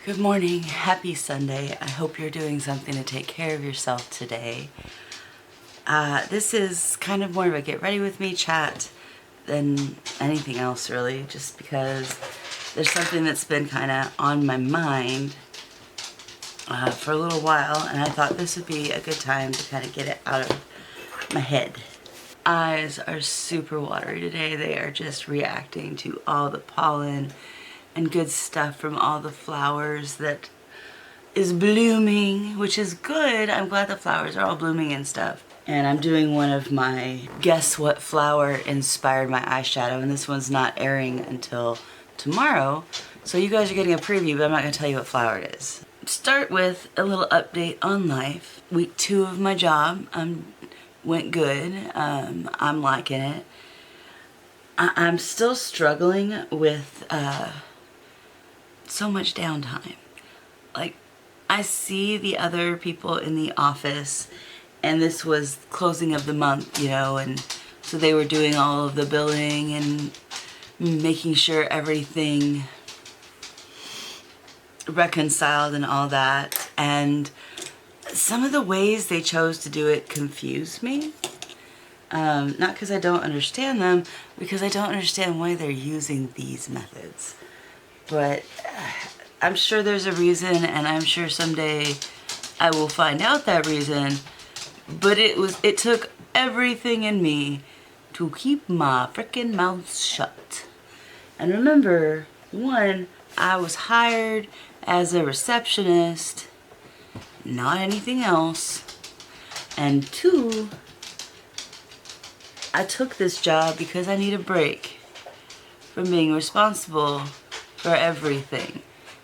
Good morning, happy Sunday. I hope you're doing something to take care of yourself today. This is kind of more of a get ready with me chat than anything else really, just because there's something that's been kind of on my mind for a little while, and I thought this would be a good time to kind of get it out of my head. Eyes are super watery today. They are just reacting to all the pollen and good stuff from all the flowers that is blooming, which is good. I'm glad the flowers are all blooming and stuff. And I'm doing one of my guess what flower inspired my eyeshadow, and this one's not airing until tomorrow. So you guys are getting a preview, but I'm not gonna tell you what flower it is. Start with a little update on life. Week 2 of my job went good. I'm liking it. I'm still struggling with so much downtime. Like, I see the other people in the office, and this was closing of the month, you know, and so they were doing all of the billing and making sure everything reconciled and all that. And some of the ways they chose to do it confused me. Not because I don't understand them, because I don't understand why they're using these methods. But I'm sure there's a reason, and I'm sure someday I will find out that reason. But it took everything in me to keep my freaking mouth shut. And remember, 1, I was hired as a receptionist, not anything else. And 2, I took this job because I need a break from being responsible for everything.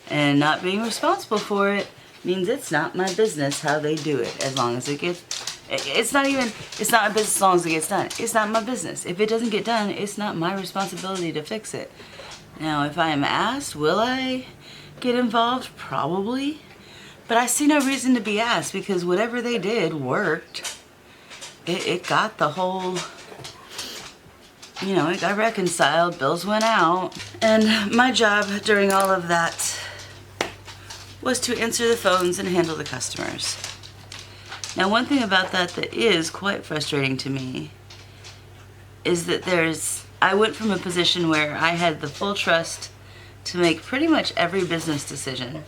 And not being responsible for it means it's not my business how they do it, as long as it gets, it's not my business as long as it gets done. It's not my business. If it doesn't get done, it's not my responsibility to fix it. Now, if I am asked, will I get involved? Probably. But I see no reason to be asked, because whatever they did worked. It got the whole, you know, it got reconciled, bills went out. And my job during all of that was to answer the phones and handle the customers. Now, one thing about that is quite frustrating to me is that I went from a position where I had the full trust to make pretty much every business decision.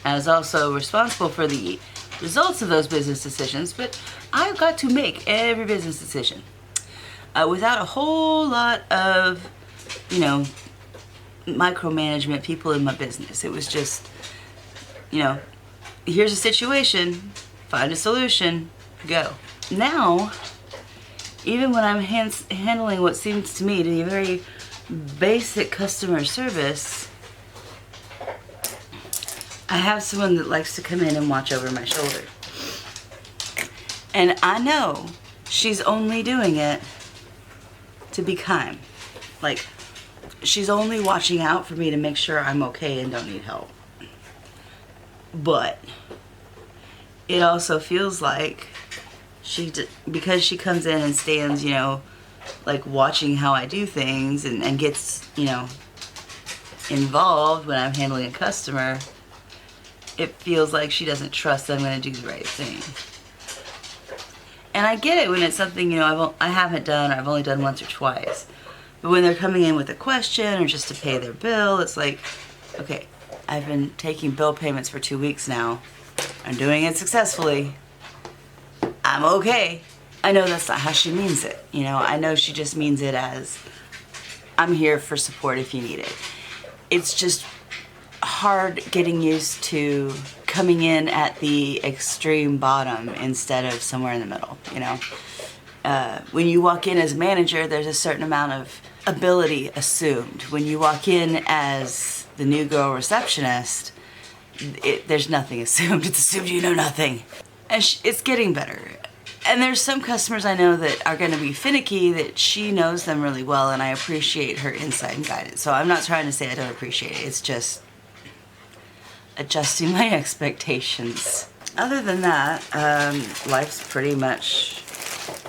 I was also responsible for the results of those business decisions, but I got to make every business decision without a whole lot of, you know, micromanagement people in my business. It was just, you know, here's a situation, find a solution, go. Now, even when I'm handling what seems to me to be very basic customer service, I have someone that likes to come in and watch over my shoulder. And I know she's only doing it to be kind. Like, she's only watching out for me to make sure I'm okay and don't need help. But it also feels like because she comes in and stands, you know, like watching how I do things and gets, you know, involved when I'm handling a customer, it feels like she doesn't trust that I'm going to do the right thing. And I get it when it's something, you know, I haven't done, or I've only done once or twice. But when they're coming in with a question or just to pay their bill, it's like, okay, I've been taking bill payments for 2 weeks now. I'm doing it successfully. I'm okay. I know that's not how she means it. You know, I know she just means it as, I'm here for support if you need it. It's just hard getting used to coming in at the extreme bottom instead of somewhere in the middle, you know. When you walk in as manager, there's a certain amount of ability assumed. When you walk in as the new girl receptionist, there's nothing assumed. It's assumed you know nothing. And it's getting better. And there's some customers I know that are going to be finicky, that she knows them really well, and I appreciate her insight and guidance. So I'm not trying to say I don't appreciate it. It's just adjusting my expectations. Other than that, life's pretty much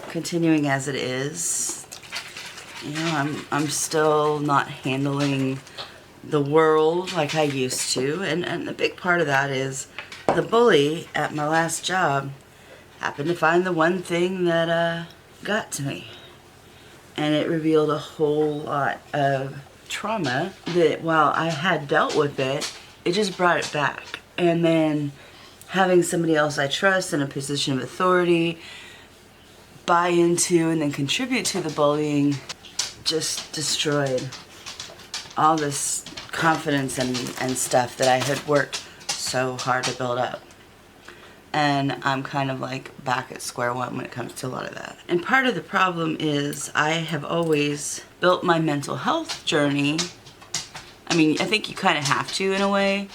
continuing as it is. You know, I'm still not handling the world like I used to. And the big part of that is the bully at my last job happened to find the one thing that got to me. And it revealed a whole lot of trauma that while I had dealt with it, it just brought it back. And then having somebody else I trust in a position of authority buy into and then contribute to the bullying just destroyed all this confidence and stuff that I had worked so hard to build up. And I'm kind of like back at square one when it comes to a lot of that. And part of the problem is I have always built my mental health journey. I mean, I think you kind of have to in a way.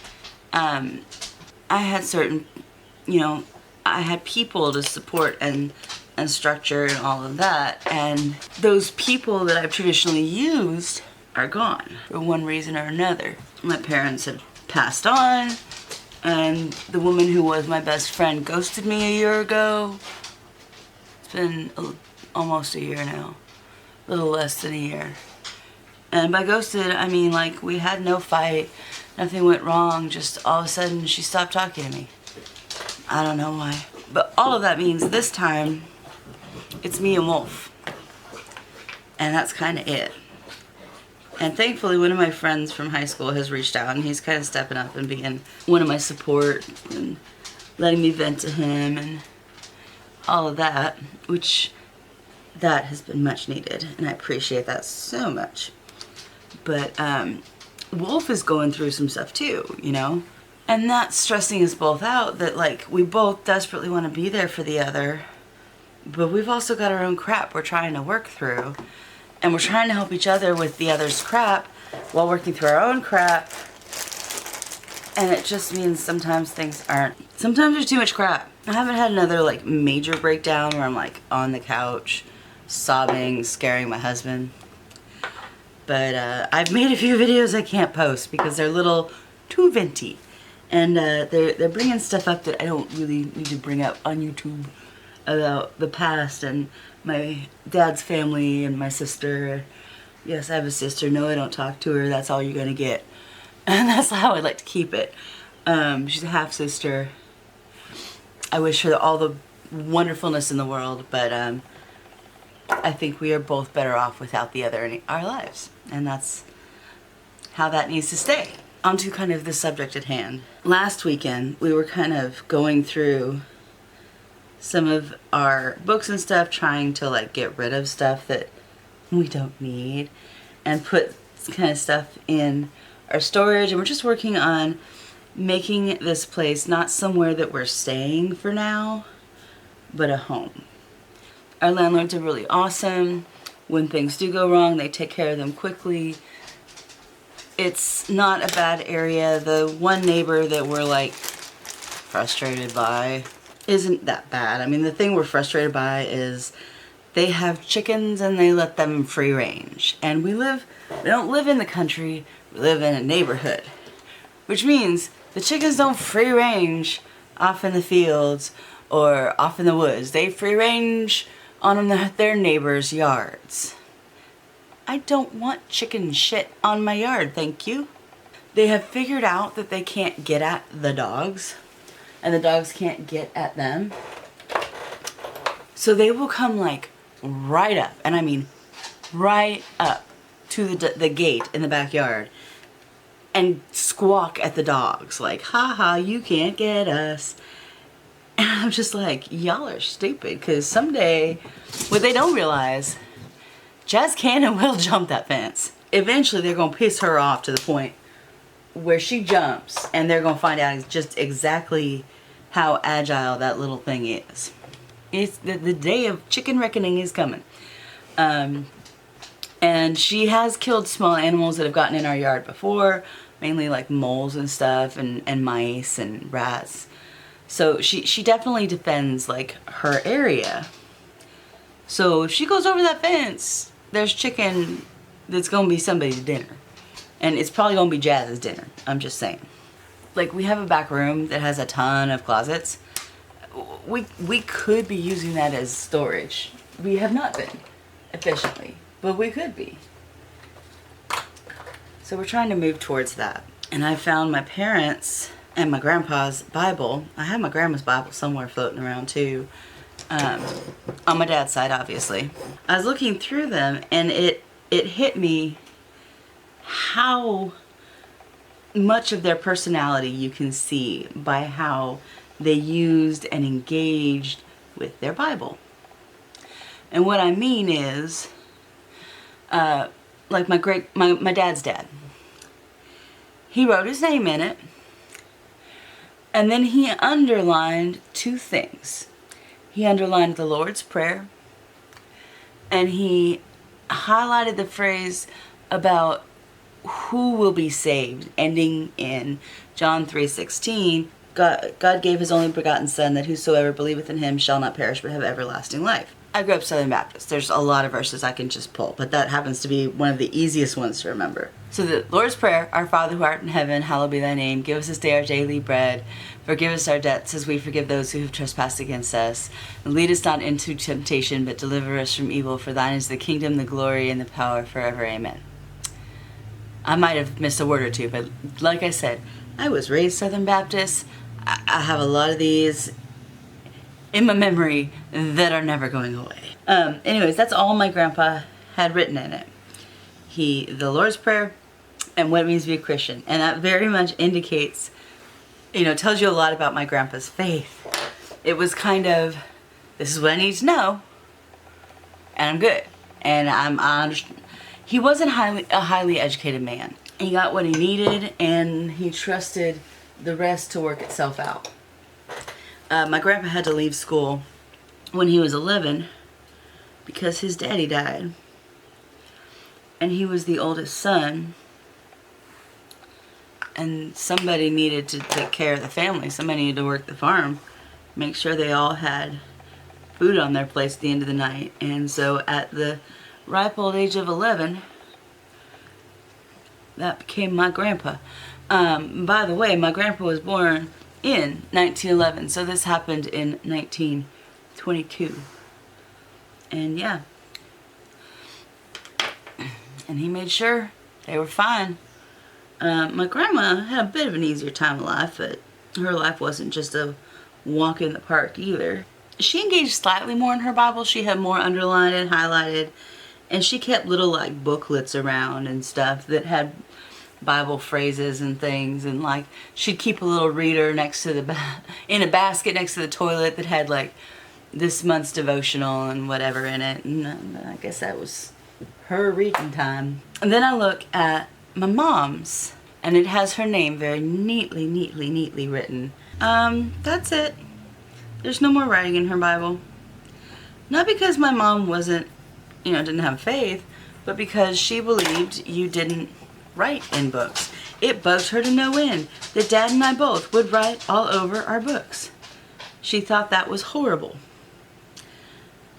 I had certain, you know, I had people to support and structure and all of that. And those people that I've traditionally used are gone for one reason or another. My parents had passed on. And the woman who was my best friend ghosted me a year ago. It's been almost a year now. A little less than a year. And by ghosted, I mean like we had no fight. Nothing went wrong. Just all of a sudden she stopped talking to me. I don't know why. But all of that means this time it's me and Wolf. And that's kind of it. And thankfully, one of my friends from high school has reached out, and he's kind of stepping up and being one of my support and letting me vent to him and all of that, which that has been much needed, and I appreciate that so much. But Wolf is going through some stuff too, you know? And that's stressing us both out that, like, we both desperately want to be there for the other, but we've also got our own crap we're trying to work through. And we're trying to help each other with the other's crap while working through our own crap. And it just means sometimes things aren't. Sometimes there's too much crap. I haven't had another like major breakdown where I'm like on the couch, sobbing, scaring my husband. But I've made a few videos I can't post because they're a little too venti. And they're bringing stuff up that I don't really need to bring up on YouTube about the past and my dad's family and my sister. Yes, I have a sister. No, I don't talk to her. That's all you're gonna get. And that's how I'd like to keep it. She's a half-sister. I wish her all the wonderfulness in the world, but I think we are both better off without the other in our lives. And that's how that needs to stay. Onto kind of the subject at hand. Last weekend, we were kind of going through some of our books and stuff, trying to like get rid of stuff that we don't need and put kind of stuff in our storage. And we're just working on making this place not somewhere that we're staying for now, but a home. Our landlords are really awesome. When things do go wrong, they take care of them quickly. It's not a bad area. The one neighbor that we're like frustrated by isn't that bad. I mean, the thing we're frustrated by is they have chickens and they let them free range. And we don't live in the country, we live in a neighborhood. Which means the chickens don't free range off in the fields or off in the woods. They free range on their neighbors' yards. I don't want chicken shit on my yard, thank you. They have figured out that they can't get at the dogs. And the dogs can't get at them. So they will come like right up, and I mean right up to the gate in the backyard and squawk at the dogs like, ha ha, you can't get us. And I'm just like, y'all are stupid, because someday, what they don't realize, Jazz can and will jump that fence. Eventually they're going to piss her off to the point where she jumps, and they're going to find out just exactly how agile that little thing is. It's the day of chicken reckoning is coming. And she has killed small animals that have gotten in our yard before, mainly like moles and stuff, and mice and rats. So she definitely defends like her area. So if she goes over that fence, there's chicken that's going to be somebody's dinner. And it's probably going to be Jazz's dinner. I'm just saying. Like, we have a back room that has a ton of closets. We could be using that as storage. We have not been efficiently, but we could be. So we're trying to move towards that. And I found my parents' and my grandpa's Bible. I have my grandma's Bible somewhere floating around too. On my dad's side, obviously. I was looking through them, and it hit me how much of their personality you can see by how they used and engaged with their Bible. And what I mean is, like my dad's dad. He wrote his name in it, and then he underlined two things. He underlined the Lord's Prayer, and he highlighted the phrase about who will be saved, ending in John 3:16. God gave his only begotten Son, that whosoever believeth in him shall not perish but have everlasting life. I grew up Southern Baptist. There's a lot of verses I can just pull, but that happens to be one of the easiest ones to remember. So the Lord's Prayer, Our Father who art in heaven, hallowed be thy name. Give us this day our daily bread. Forgive us our debts as we forgive those who have trespassed against us. And lead us not into temptation, but deliver us from evil. For thine is the kingdom, the glory, and the power forever. Amen. I might have missed a word or two, but like I said, I was raised Southern Baptist. I have a lot of these in my memory that are never going away. Anyways, that's all my grandpa had written in it. The Lord's Prayer and what it means to be a Christian. And that very much indicates, tells you a lot about my grandpa's faith. It was kind of, this is what I need to know, and I'm good. And he wasn't a highly educated man. He got what he needed, and he trusted the rest to work itself out. My grandpa had to leave school when he was 11 because his daddy died. And he was the oldest son. And somebody needed to take care of the family. Somebody needed to work the farm. Make sure they all had food on their plates at the end of the night. And so at the ripe old age of 11, that became my grandpa. By the way, my grandpa was born in 1911, so this happened in 1922. And yeah. And he made sure they were fine. My grandma had a bit of an easier time of life, but her life wasn't just a walk in the park either. She engaged slightly more in her Bible. She had more underlined and highlighted, and she kept little like booklets around and stuff that had Bible phrases and things, and like she'd keep a little reader next to in a basket next to the toilet that had like this month's devotional and whatever in it, and I guess that was her reading time. And then I look at my mom's, and it has her name very neatly written. That's it. There's no more writing in her Bible. Not because my mom wasn't, didn't have faith, but because she believed you didn't write in books. It bugged her to no end that Dad and I both would write all over our books. She thought that was horrible.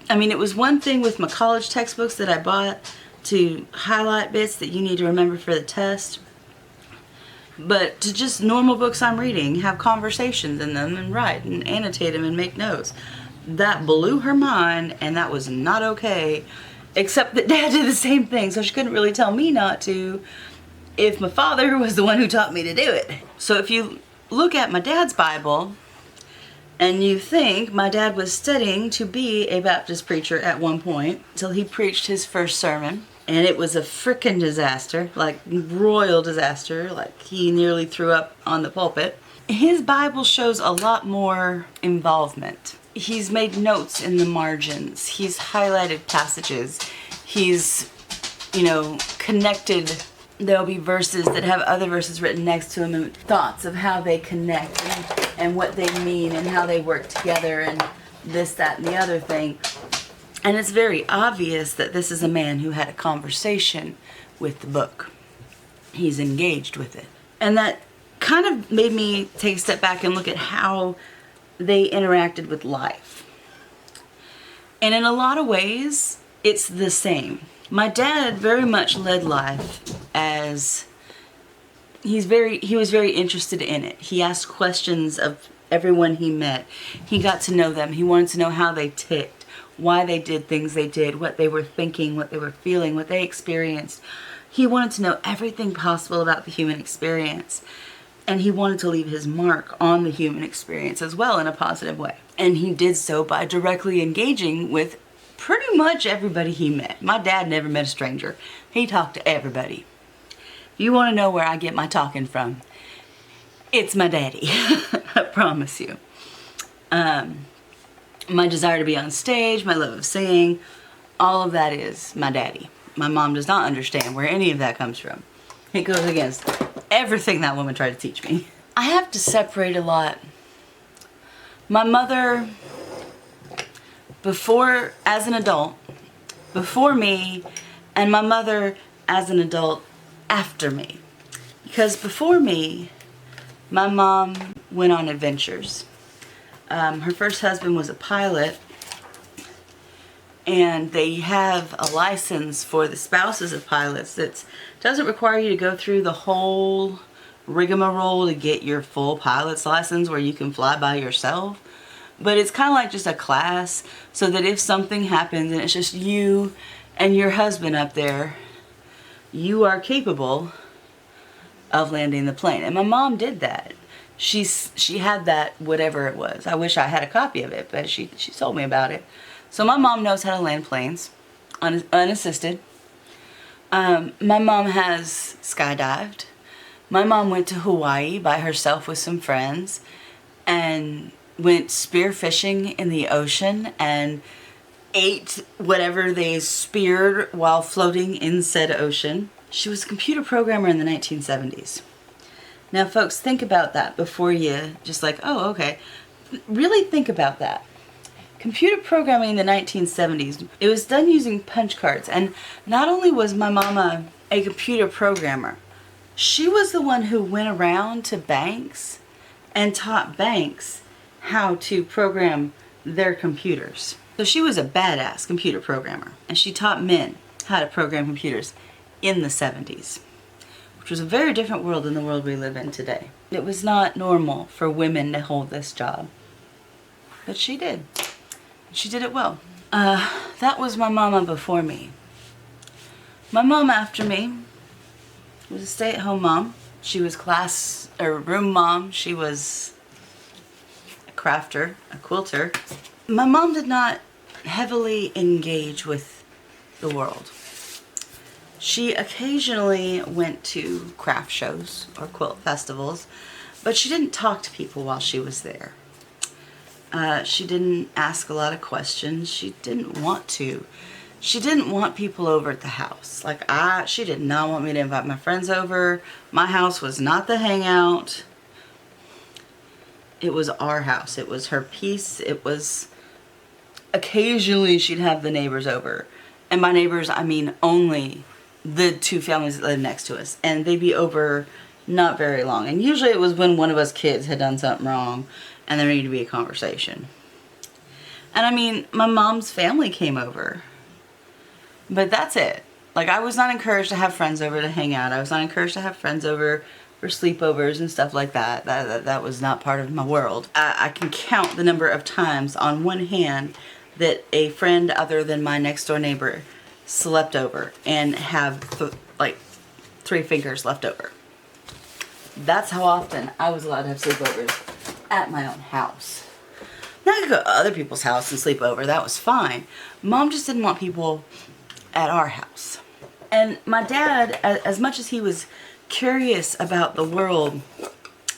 I mean, it was one thing with my college textbooks that I bought to highlight bits that you need to remember for the test. But to just normal books I'm reading, have conversations in them and write and annotate them and make notes. That blew her mind, and that was not okay. Except that Dad did the same thing, so she couldn't really tell me not to if my father was the one who taught me to do it. So if you look at my dad's Bible, and you think my dad was studying to be a Baptist preacher at one point, till he preached his first sermon. And it was a frickin' disaster, like royal disaster, like he nearly threw up on the pulpit. His Bible shows a lot more involvement. He's made notes in the margins. He's highlighted passages. He's, connected. There'll be verses that have other verses written next to them and thoughts of how they connect and what they mean and how they work together and this, that, and the other thing. And it's very obvious that this is a man who had a conversation with the book. He's engaged with it. And that kind of made me take a step back and look at how they interacted with life. And in a lot of ways, it's the same. My dad very much led life as he was very interested in it. He asked questions of everyone he met. He got to know them. He wanted to know how they ticked, why they did things they did, what they were thinking, what they were feeling, what they experienced. He wanted to know everything possible about the human experience. And he wanted to leave his mark on the human experience as well in a positive way. And he did so by directly engaging with pretty much everybody he met. My dad never met a stranger. He talked to everybody. If you want to know where I get my talking from, it's my daddy. I promise you. My desire to be on stage, my love of singing, all of that is my daddy. My mom does not understand where any of that comes from. It goes against everything that woman tried to teach me. I have to separate a lot. My mother, before, as an adult, before me, and my mother as an adult after me. Because before me, my mom went on adventures. Her first husband was a pilot, and they have a license for the spouses of pilots that doesn't require you to go through the whole rigmarole to get your full pilot's license where you can fly by yourself. But it's kind of like just a class, so that if something happens and it's just you and your husband up there, you are capable of landing the plane. And my mom did that. She had that, whatever it was. I wish I had a copy of it, but she told me about it. So my mom knows how to land planes, unassisted. My mom has skydived. My mom went to Hawaii by herself with some friends and went spearfishing in the ocean and ate whatever they speared while floating in said ocean. She was a computer programmer in the 1970s. Now, folks, think about that before you just like, oh, okay. Really think about that. Computer programming in the 1970s, it was done using punch cards. And not only was my mama a computer programmer, she was the one who went around to banks and taught banks how to program their computers. So she was a badass computer programmer. And she taught men how to program computers in the 70s, which was a very different world than the world we live in today. It was not normal for women to hold this job, but she did. She did it well. That was my mama before me. My mom after me was a stay-at-home mom. She was room mom. She was a crafter, a quilter. My mom did not heavily engage with the world. She occasionally went to craft shows or quilt festivals, but she didn't talk to people while she was there. She didn't ask a lot of questions. She didn't want to. She didn't want people over at the house. She did not want me to invite my friends over. My house was not the hangout. It was our house. It was her piece. It was, occasionally she'd have the neighbors over. And by neighbors, I mean only the two families that lived next to us. And they'd be over not very long. And usually it was when one of us kids had done something wrong and there needed to be a conversation. And I mean, my mom's family came over. But that's it. I was not encouraged to have friends over to hang out. I was not encouraged to have friends over for sleepovers and stuff like that. That was not part of my world. I can count the number of times on one hand that a friend other than my next door neighbor slept over and have 3 fingers left over. That's how often I was allowed to have sleepovers at my own house. Now I could go to other people's house and sleep over. That was fine. Mom just didn't want people at our house. And my dad, as much as he was curious about the world,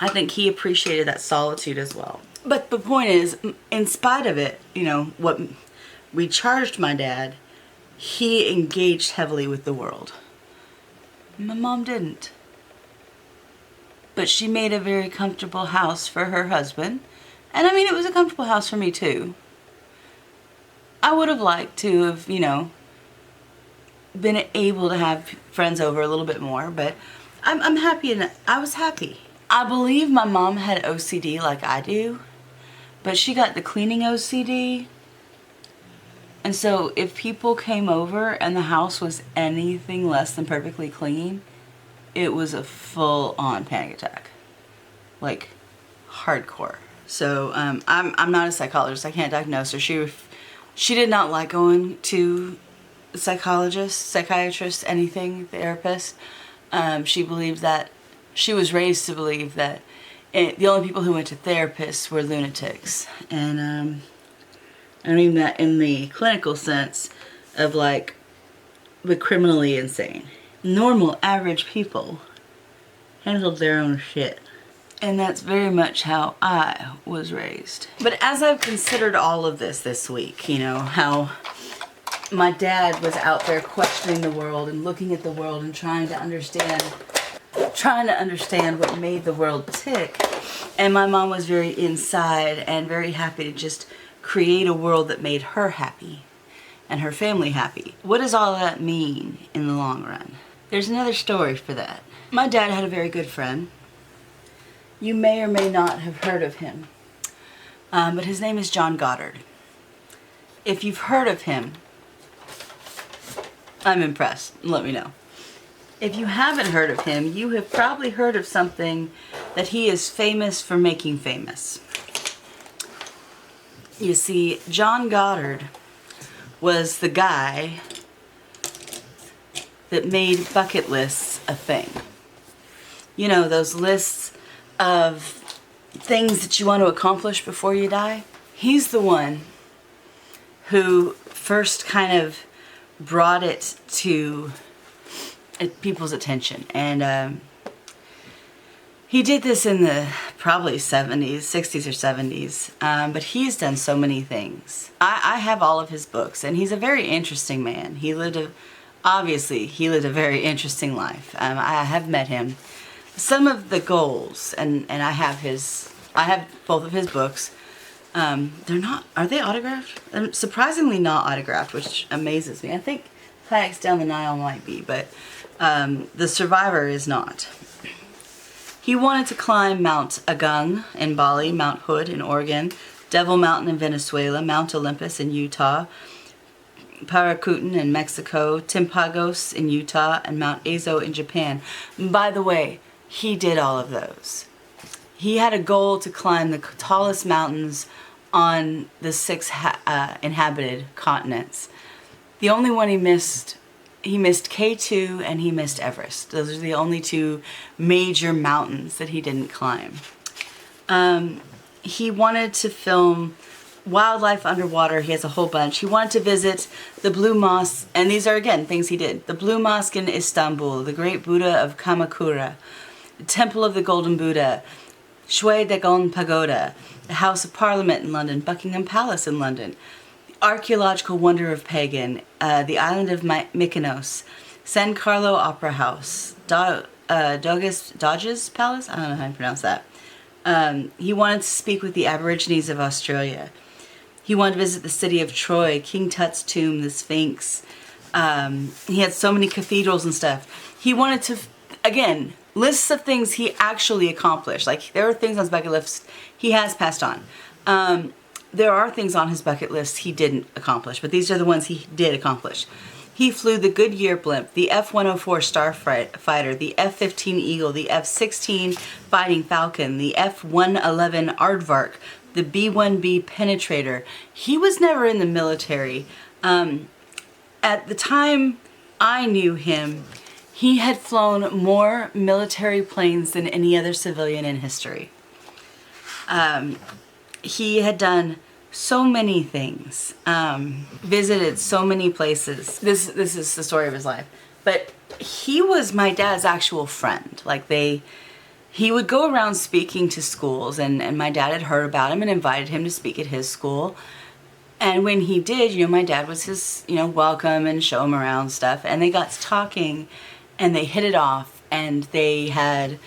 I think he appreciated that solitude as well. But the point is, in spite of it, what we charged my dad, he engaged heavily with the world. My mom didn't. But she made a very comfortable house for her husband. And I mean, it was a comfortable house for me too. I would have liked to have, been able to have friends over a little bit more, but I'm happy, and I was happy. I believe my mom had OCD like I do, but she got the cleaning OCD. And so if people came over and the house was anything less than perfectly clean, it was a full-on panic attack. Hardcore. So I'm not a psychologist. I can't diagnose her. She did not like going to psychologist, psychiatrist, anything, therapist. She believed that, she was raised to believe that the only people who went to therapists were lunatics. And I mean that in the clinical sense of like the criminally insane. Normal, average people handled their own shit. And that's very much how I was raised. But as I've considered all of this week, you know, how my dad was out there questioning the world and looking at the world and trying to understand what made the world tick. And my mom was very inside and very happy to just create a world that made her happy and her family happy. What does all that mean in the long run? There's another story for that. My dad had a very good friend. You may or may not have heard of him, but his name is John Goddard. If you've heard of him, I'm impressed. Let me know. If you haven't heard of him, you have probably heard of something that he is famous for making famous. You see, John Goddard was the guy that made bucket lists a thing. You know, those lists of things that you want to accomplish before you die. He's the one who first kind of brought it to people's attention. And he did this in the probably 60s or 70s. But he's done so many things. I have all of his books, and he's a very interesting man. Obviously, he lived a very interesting life. I have met him. Some of the goals, and I have both of his books. Are they autographed? Surprisingly not autographed, which amazes me. I think Kayaks Down the Nile might be, but The Survivor is not. He wanted to climb Mount Agung in Bali, Mount Hood in Oregon, Devil Mountain in Venezuela, Mount Olympus in Utah, Paracutin in Mexico, Timpagos in Utah, and Mount Azo in Japan. By the way, he did all of those. He had a goal to climb the tallest mountains on the 6 inhabited continents. The only one he missed K2 and he missed Everest. Those are the only 2 major mountains that he didn't climb. He wanted to film wildlife underwater. He has a whole bunch. He wanted to visit the Blue Mosque, and these are again things he did. The Blue Mosque in Istanbul, the Great Buddha of Kamakura, the Temple of the Golden Buddha, Shui Dagon Pagoda, the House of Parliament in London, Buckingham Palace in London, the archaeological wonder of Pagan, the island of Mykonos, San Carlo Opera House, Doge's Palace? I don't know how to pronounce that. He wanted to speak with the Aborigines of Australia. He wanted to visit the city of Troy, King Tut's tomb, the Sphinx. He had so many cathedrals and stuff. He wanted to, again, lists of things he actually accomplished. Like, there are things on his bucket list he has passed on. There are things on his bucket list he didn't accomplish, but these are the ones he did accomplish. He flew the Goodyear blimp, the F-104 Starfighter, the F-15 Eagle, the F-16 Fighting Falcon, the F-111 Aardvark, the B-1B Penetrator. He was never in the military. At the time I knew him, he had flown more military planes than any other civilian in history. He had done so many things, visited so many places. This is the story of his life. But he was my dad's actual friend. Like, he would go around speaking to schools, and my dad had heard about him and invited him to speak at his school. And when he did, my dad was his, welcome and show him around stuff. And they got to talking, and they hit it off, and they had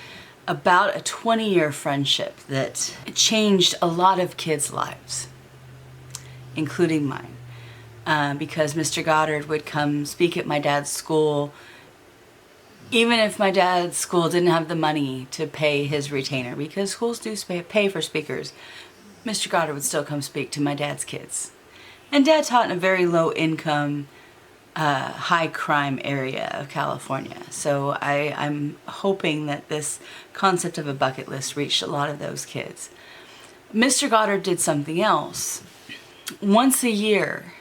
about a 20-year friendship that changed a lot of kids' lives, including mine. Because Mr. Goddard would come speak at my dad's school. Even if my dad's school didn't have the money to pay his retainer, because schools do pay for speakers, Mr. Goddard would still come speak to my dad's kids. And Dad taught in a very low-income, high-crime area of California. So I'm hoping that this concept of a bucket list reached a lot of those kids. Mr. Goddard did something else. Once a year,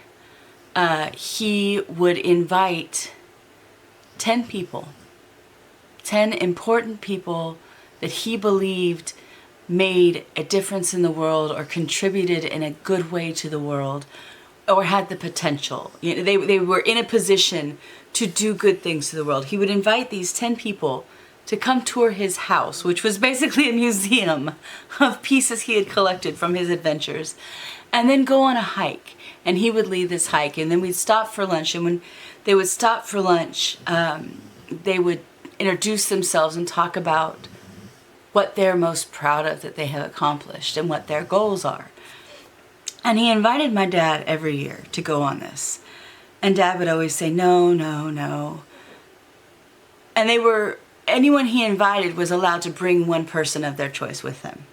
he would invite 10 people, 10 important people that he believed made a difference in the world or contributed in a good way to the world or had the potential. You know, they were in a position to do good things to the world. He would invite these 10 people to come tour his house, which was basically a museum of pieces he had collected from his adventures, and then go on a hike. And he would lead this hike, and then we'd stop for lunch. And when they would stop for lunch, they would introduce themselves and talk about what they're most proud of that they have accomplished and what their goals are. And he invited my dad every year to go on this. And Dad would always say, no, no, no. And anyone he invited was allowed to bring one person of their choice with them.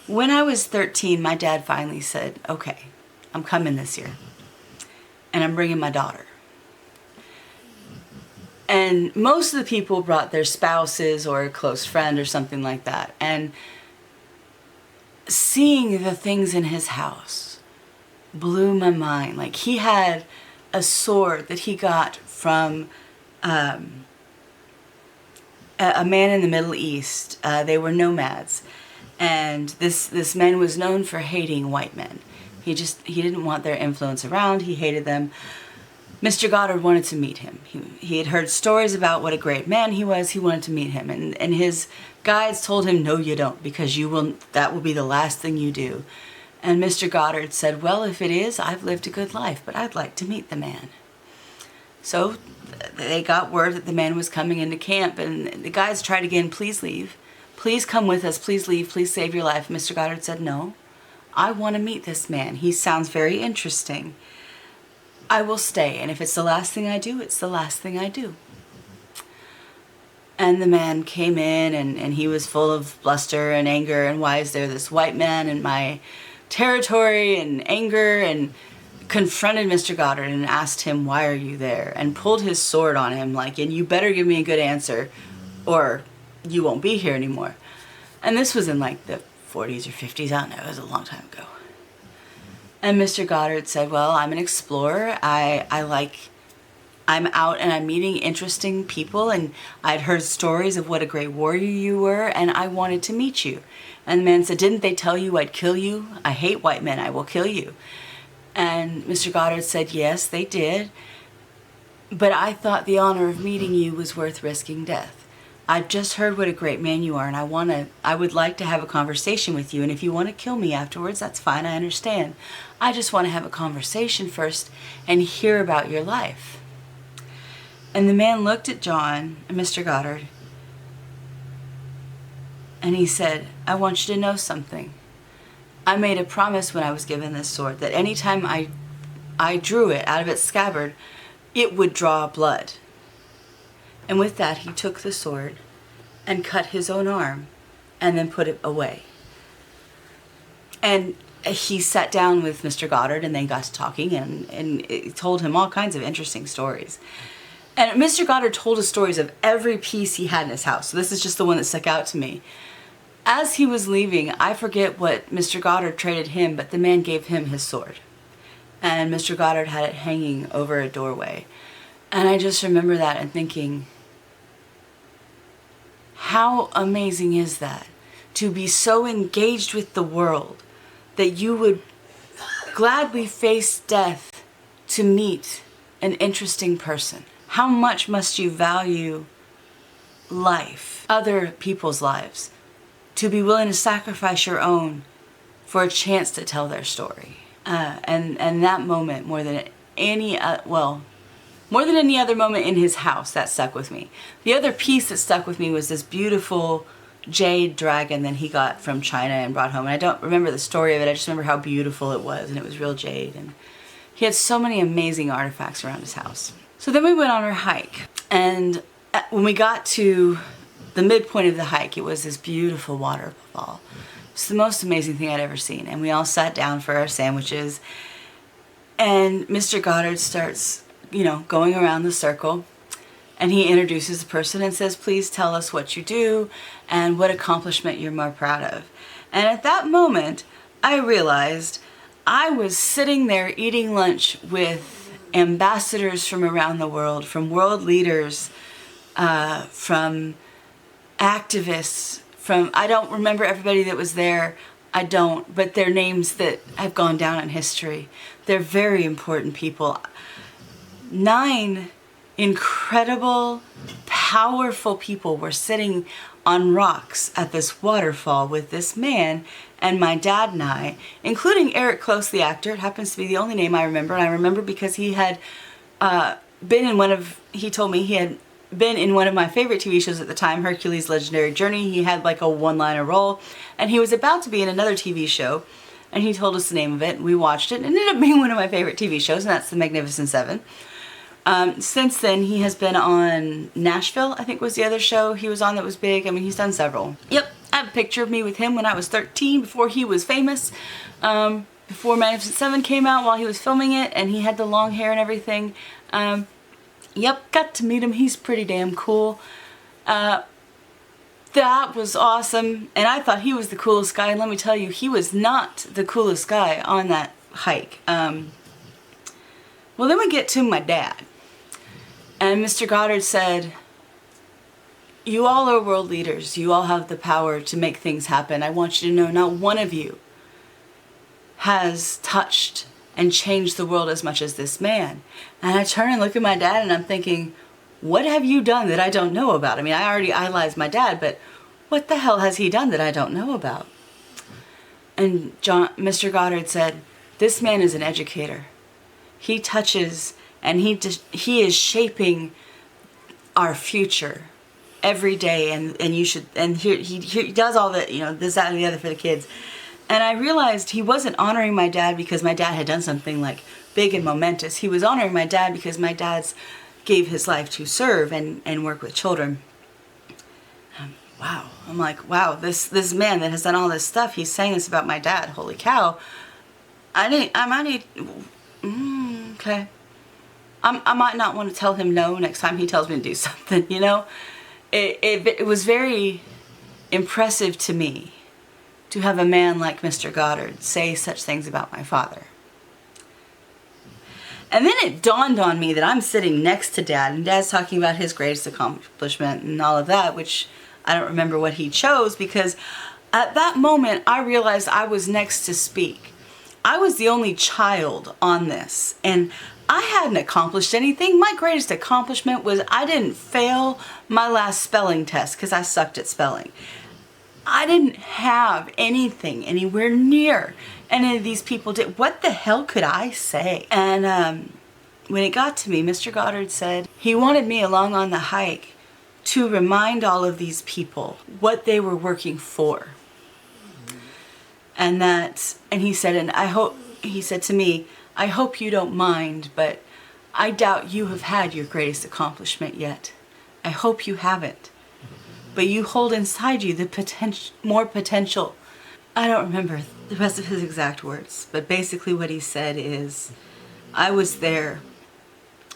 When I was 13, my dad finally said, okay, I'm coming this year. And I'm bringing my daughter. And most of the people brought their spouses or a close friend or something like that. And seeing the things in his house blew my mind. Like, he had a sword that he got from a man in the Middle East. They were nomads. And this man was known for hating white men. He didn't want their influence around. He hated them. Mr. Goddard wanted to meet him. He had heard stories about what a great man he was. He wanted to meet him. And his guides told him, no, you don't, because that will be the last thing you do. And Mr. Goddard said, well, if it is, I've lived a good life, but I'd like to meet the man. So they got word that the man was coming into camp, and the guides tried again, please leave. Please come with us. Please leave. Please save your life. Mr. Goddard said, no, I want to meet this man. He sounds very interesting. I will stay, and if it's the last thing I do, it's the last thing I do. And the man came in, and he was full of bluster and anger, and why is there this white man in my territory, and anger, and confronted Mr. Goddard and asked him, why are you there? And pulled his sword on him, like, and you better give me a good answer, or you won't be here anymore. And this was in like the 40s or 50s, I don't know, it was a long time ago. And Mr. Goddard said, well, I'm an explorer. I'm out and I'm meeting interesting people, and I'd heard stories of what a great warrior you were, and I wanted to meet you. And the man said, didn't they tell you I'd kill you? I hate white men, I will kill you. And Mr. Goddard said, yes, they did, but I thought the honor of meeting you was worth risking death. I've just heard what a great man you are, and I would like to have a conversation with you, and if you want to kill me afterwards, that's fine, I understand. I just want to have a conversation first and hear about your life. And the man looked at John and Mr. Goddard, and he said, I want you to know something. I made a promise when I was given this sword that anytime I drew it out of its scabbard, it would draw blood. And with that, he took the sword and cut his own arm and then put it away. And he sat down with Mr. Goddard, and they got to talking, and it told him all kinds of interesting stories. And Mr. Goddard told us stories of every piece he had in his house. So this is just the one that stuck out to me. As he was leaving, I forget what Mr. Goddard traded him, but the man gave him his sword. And Mr. Goddard had it hanging over a doorway. And I just remember that and thinking, how amazing is that? To be so engaged with the world that you would gladly face death to meet an interesting person. How much must you value life, other people's lives, to be willing to sacrifice your own for a chance to tell their story? And that moment, more than any other moment in his house, that stuck with me. The other piece that stuck with me was this beautiful jade dragon that he got from China and brought home. And I don't remember the story of it, I just remember how beautiful it was, and it was real jade. And he had so many amazing artifacts around his house. So then we went on our hike, and when we got to the midpoint of the hike, it was this beautiful waterfall. It's the most amazing thing I'd ever seen. And we all sat down for our sandwiches, and Mr. Goddard starts, going around the circle, and he introduces the person and says, please tell us what you do and what accomplishment you're more proud of. And at that moment, I realized I was sitting there eating lunch with ambassadors from around the world, from world leaders, from activists, from, I don't remember everybody that was there, I don't, but they're names that have gone down in history. They're very important people. 9 incredible, powerful people were sitting on rocks at this waterfall with this man and my dad and I, including Eric Close, the actor. It happens to be the only name I remember, and I remember because he had been in one of, he told me he had been in one of my favorite TV shows at the time, Hercules' Legendary Journey. He had like a one-liner role, and he was about to be in another TV show, and he told us the name of it, and we watched it, and it ended up being one of my favorite TV shows, and that's The Magnificent Seven. Since then, he has been on Nashville, I think was the other show he was on that was big. I mean, he's done several. Yep, I have a picture of me with him when I was 13, before he was famous, before Magnificent Seven came out, while he was filming it, and he had the long hair and everything. Yep, got to meet him. He's pretty damn cool. That was awesome, and I thought he was the coolest guy, and let me tell you, he was not the coolest guy on that hike. Well, then we get to my dad. And Mr. Goddard said, you all are world leaders. You all have the power to make things happen. I want you to know not one of you has touched and changed the world as much as this man. And I turn and look at my dad and I'm thinking, what have you done that I don't know about? I mean, I already idolized my dad, but what the hell has he done that I don't know about? And Mr. Goddard said, this man is an educator. He touches and he is shaping our future every day, and you should, and he does all the, you know, this, that, and the other for the kids. And I realized he wasn't honoring my dad because my dad had done something like big and momentous. He was honoring my dad because my dad's gave his life to serve and work with children. Wow. I'm like, wow, this man that has done all this stuff, he's saying this about my dad. Holy cow. I might need, okay. I might not want to tell him no next time he tells me to do something, you know? It was very impressive to me to have a man like Mr. Goddard say such things about my father. And then it dawned on me that I'm sitting next to Dad, and Dad's talking about his greatest accomplishment and all of that, which I don't remember what he chose, because at that moment I realized I was next to speak. I was the only child on this, and I hadn't accomplished anything. My greatest accomplishment was I didn't fail my last spelling test because I sucked at spelling. I didn't have anything anywhere near any of these people did. What the hell could I say? And when it got to me, Mr. Goddard said he wanted me along on the hike to remind all of these people what they were working for. And he said, and I hope, he said to me, I hope you don't mind, but I doubt you have had your greatest accomplishment yet. I hope you haven't. But you hold inside you the more potential. I don't remember the rest of his exact words, but basically what he said is, I was there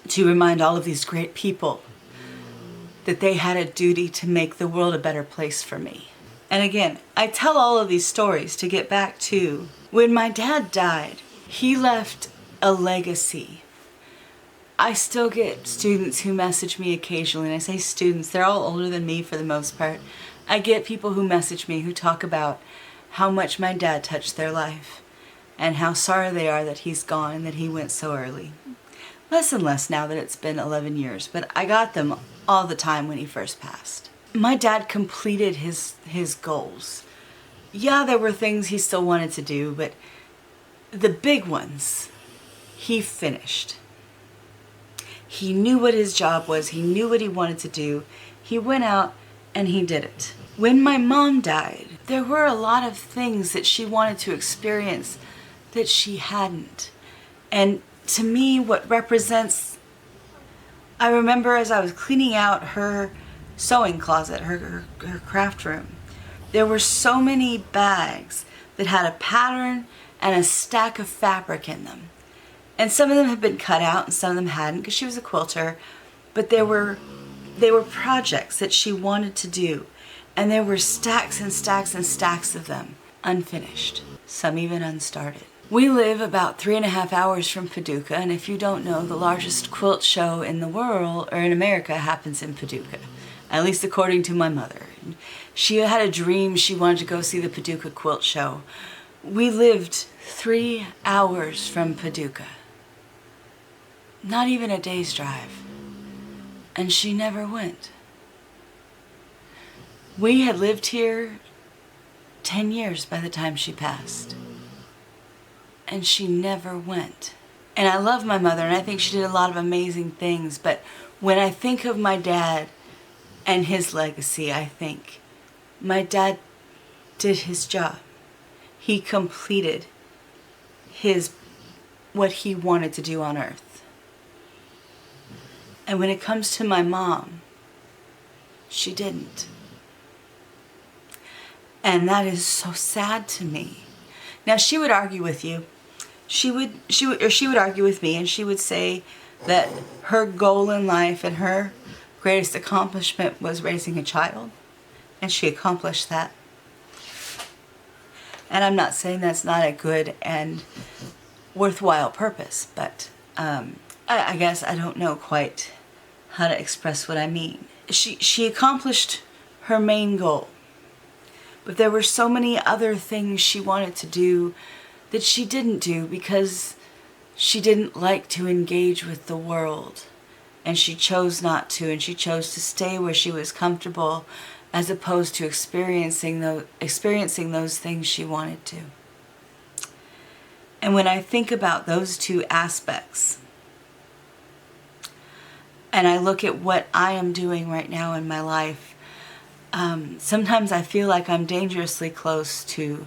to remind all of these great people that they had a duty to make the world a better place for me. And again, I tell all of these stories to get back to when my dad died. He left a legacy. I still get students who message me occasionally, and I say students, they're all older than me for the most part. I get people who message me who talk about how much my dad touched their life and how sorry they are that he's gone and that he went so early. Less and less now that it's been 11 years, but I got them all the time when he first passed. My dad completed his goals. Yeah, there were things he still wanted to do, but the big ones, he finished. He knew what his job was. He knew what he wanted to do. He went out and he did it. When my mom died, there were a lot of things that she wanted to experience that she hadn't. And to me, what represents, I remember as I was cleaning out her sewing closet, her craft room, there were so many bags that had a pattern and a stack of fabric in them. And some of them had been cut out and some of them hadn't because she was a quilter, but they were projects that she wanted to do, and there were stacks and stacks and stacks of them unfinished, some even unstarted. We live about 3.5 hours from Paducah, and if you don't know, the largest quilt show in the world, or in America, happens in Paducah, at least according to my mother. She had a dream she wanted to go see the Paducah quilt show. We lived 3 hours from Paducah. Not even a day's drive. And she never went. We had lived here 10 years by the time she passed. And she never went. And I love my mother, and I think she did a lot of amazing things, but when I think of my dad and his legacy, I think my dad did his job. He completed what he wanted to do on earth. And when it comes to my mom, she didn't. And that is so sad to me. Now, she would argue with you. She would argue with me, and she would say that her goal in life and her greatest accomplishment was raising a child, and she accomplished that. And I'm not saying that's not a good and worthwhile purpose, but I guess I don't know quite how to express what I mean. She accomplished her main goal, but there were so many other things she wanted to do that she didn't do because she didn't like to engage with the world, and she chose not to, and she chose to stay where she was comfortable as opposed to experiencing those things she wanted to. And when I think about those two aspects, and I look at what I am doing right now in my life, sometimes I feel like I'm dangerously close to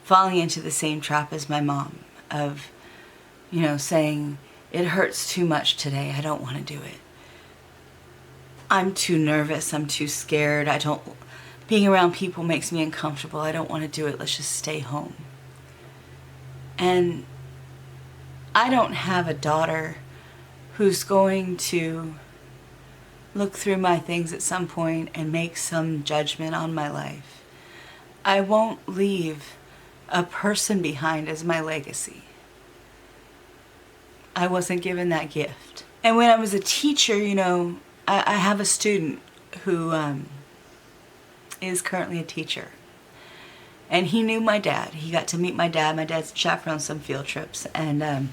falling into the same trap as my mom of, saying, it hurts too much today, I don't want to do it. I'm too nervous, I'm too scared, being around people makes me uncomfortable, I don't want to do it, let's just stay home. And I don't have a daughter who's going to look through my things at some point and make some judgment on my life. I won't leave a person behind as my legacy. I wasn't given that gift. And when I was a teacher, I have a student who is currently a teacher. And he knew my dad. He got to meet my dad. My dad's chaperoned some field trips. And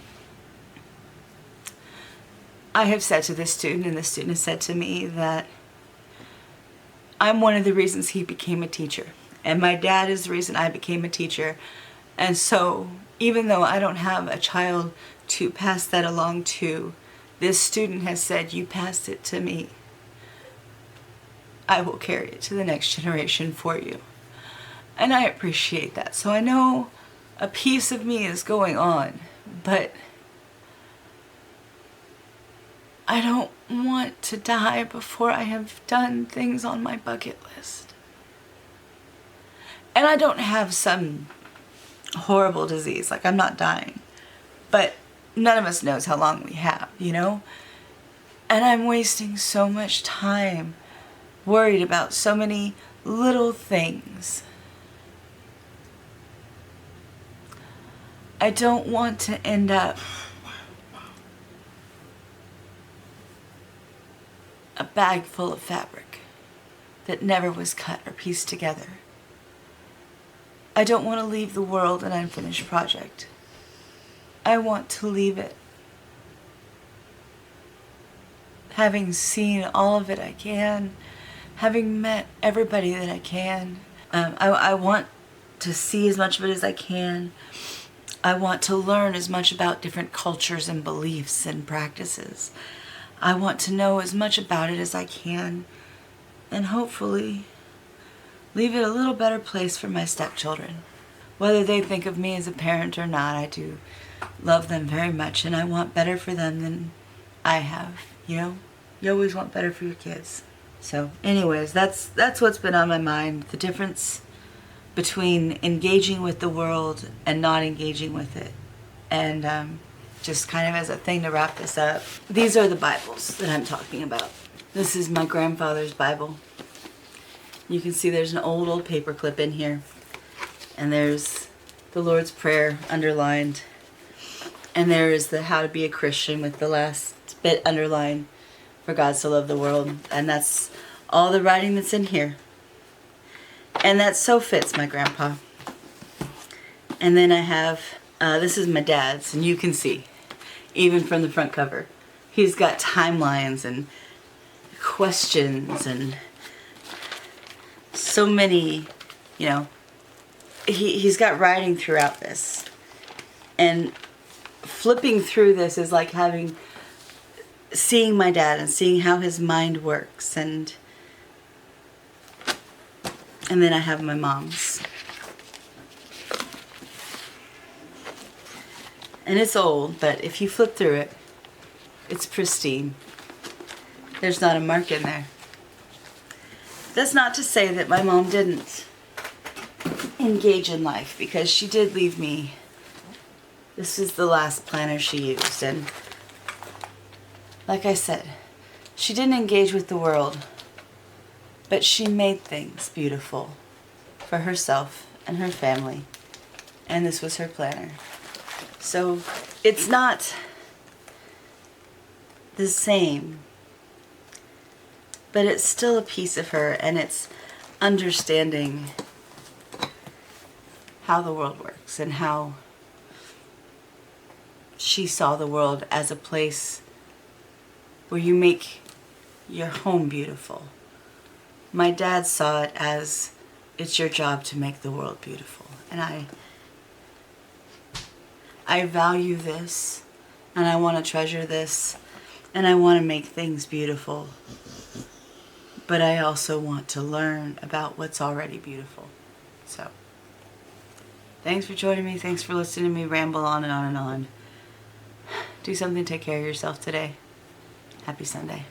I have said to this student, and the student has said to me, that I'm one of the reasons he became a teacher. And my dad is the reason I became a teacher. And so, even though I don't have a child to pass that along to, this student has said, you passed it to me. I will carry it to the next generation for you. And I appreciate that. So I know a piece of me is going on, but I don't want to die before I have done things on my bucket list. And I don't have some horrible disease, like I'm not dying. But none of us knows how long we have, And I'm wasting so much time worried about so many little things. I don't want to end up a bag full of fabric that never was cut or pieced together. I don't want to leave the world an unfinished project. I want to leave it having seen all of it I can, having met everybody that I can. I want to see as much of it as I can. I want to learn as much about different cultures and beliefs and practices. I want to know as much about it as I can, and hopefully leave it a little better place for my stepchildren. Whether they think of me as a parent or not, I do love them very much, and I want better for them than I have, You always want better for your kids. So anyways, that's what's been on my mind, the difference between engaging with the world and not engaging with it. And just kind of as a thing to wrap this up, these are the Bibles that I'm talking about. This is my grandfather's Bible. You can see there's an old paper clip in here, and there's the Lord's Prayer underlined. And there is the how to be a Christian with the last bit underlined, for God so loved the world. And that's all the writing that's in here. And that so fits my grandpa. And then I have, this is my dad's, and you can see, even from the front cover, he's got timelines and questions and so many, you know, he's got writing throughout this. And flipping through this is like seeing my dad and seeing how his mind works. And then I have my mom's. And it's old, but if you flip through it, it's pristine. There's not a mark in there. That's not to say that my mom didn't engage in life, because she did leave me. This is the last planner she used, and like I said, she didn't engage with the world, but she made things beautiful for herself and her family, and this was her planner. So it's not the same, but it's still a piece of her, and it's understanding how the world works and how she saw the world as a place where you make your home beautiful. My dad saw it as it's your job to make the world beautiful. And I value this, and I want to treasure this, and I want to make things beautiful. But I also want to learn about what's already beautiful. So, thanks for joining me. Thanks for listening to me ramble on and on and on. Do something to take care of yourself today. Happy Sunday.